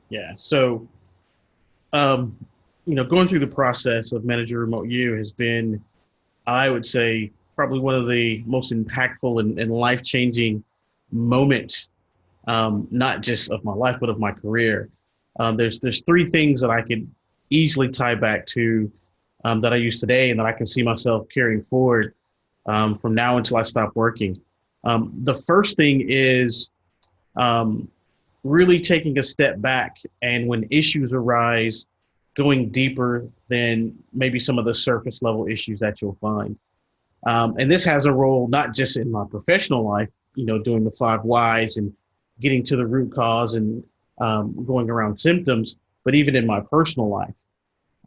Yeah. So, um, going through the process of Manager Remote U has been, I would say, probably one of the most impactful and life changing moments, not just of my life, but of my career. There's three things that I could easily tie back to that I use today and that I can see myself carrying forward from now until I stop working. The first thing is um, really taking a step back and when issues arise, going deeper than maybe some of the surface level issues that you'll find. And this has a role not just in my professional life, doing the five whys and getting to the root cause and going around symptoms, but even in my personal life.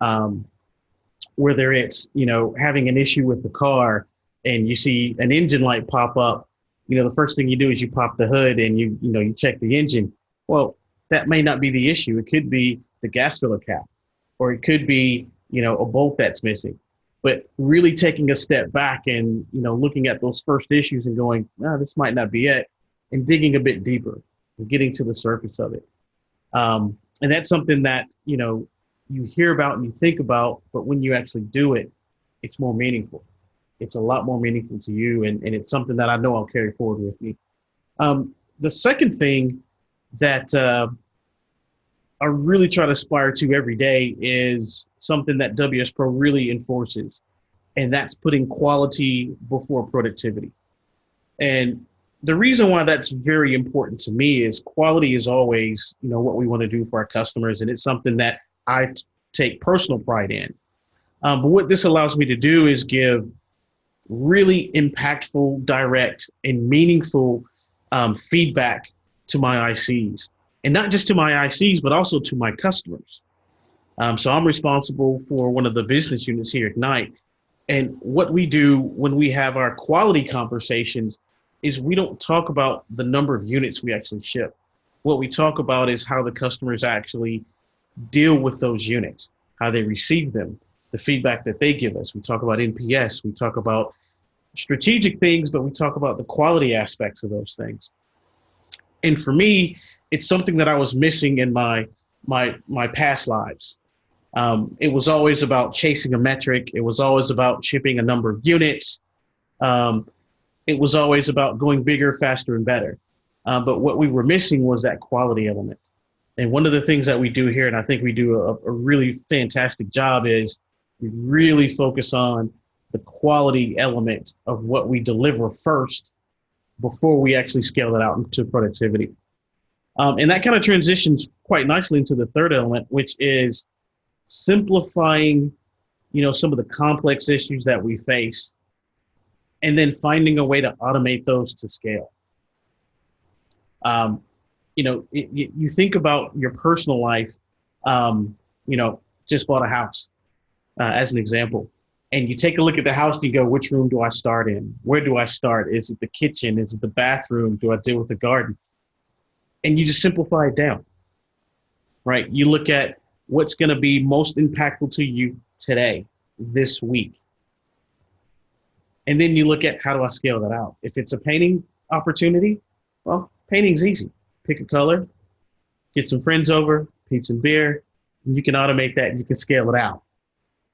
Um, Whether it's having an issue with the car and you see an engine light pop up, the first thing you do is you pop the hood and you check the engine. Well, that may not be the issue. It could be the gas filler cap, or it could be a bolt that's missing. But really taking a step back and looking at those first issues and going, oh, this might not be it, and digging a bit deeper and getting to the surface of it. And that's something that you hear about and you think about, but when you actually do it, it's more meaningful. It's a lot more meaningful to you, and it's something that I know I'll carry forward with me. The second thing that I really try to aspire to every day is something that WS Pro really enforces, and that's putting quality before productivity. And the reason why that's very important to me is quality is always, what we want to do for our customers, and it's something that I take personal pride in. But what this allows me to do is give really impactful, direct, and meaningful feedback to my ICs. And not just to my ICs, but also to my customers. So I'm responsible for one of the business units here at Ignite. And what we do when we have our quality conversations is we don't talk about the number of units we actually ship. What we talk about is how the customers actually deal with those units, how they receive them, the feedback that they give us. We talk about NPS, we talk about strategic things, but we talk about the quality aspects of those things. And for me, it's something that I was missing in my past lives. It was always about chasing a metric. It was always about shipping a number of units. It was always about going bigger, faster, and better. But what we were missing was that quality element. And one of the things that we do here, and I think we do a really fantastic job, is we really focus on the quality element of what we deliver first before we actually scale that out into productivity. And that kind of transitions quite nicely into the third element, which is simplifying, some of the complex issues that we face, and then finding a way to automate those to scale. You think about your personal life, just bought a house as an example. And you take a look at the house and you go, which room do I start in? Where do I start? Is it the kitchen? Is it the bathroom? Do I deal with the garden? And you just simplify it down, right? You look at what's going to be most impactful to you today, this week. And then you look at how do I scale that out? If it's a painting opportunity, well, painting's easy. Pick a color, get some friends over, pizza and beer, and you can automate that and you can scale it out,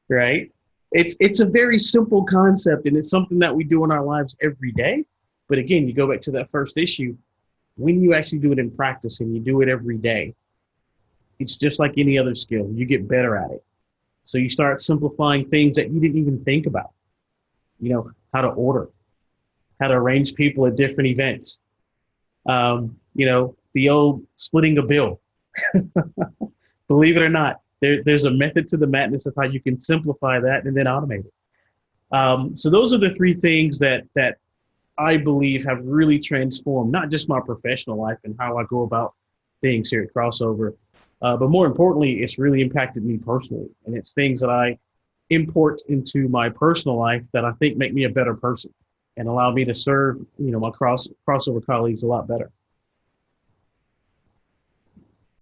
right? It's a very simple concept, and it's something that we do in our lives every day. But again, you go back to that first issue. When you actually do it in practice and you do it every day, it's just like any other skill. You get better at it. So you start simplifying things that you didn't even think about. How to order, how to arrange people at different events. The old splitting a bill. Believe it or not, there's a method to the madness of how you can simplify that and then automate it. So those are the three things that I believe have really transformed not just my professional life and how I go about things here at Crossover, but more importantly, it's really impacted me personally. And it's things that I import into my personal life that I think make me a better person and allow me to serve, my crossover colleagues a lot better.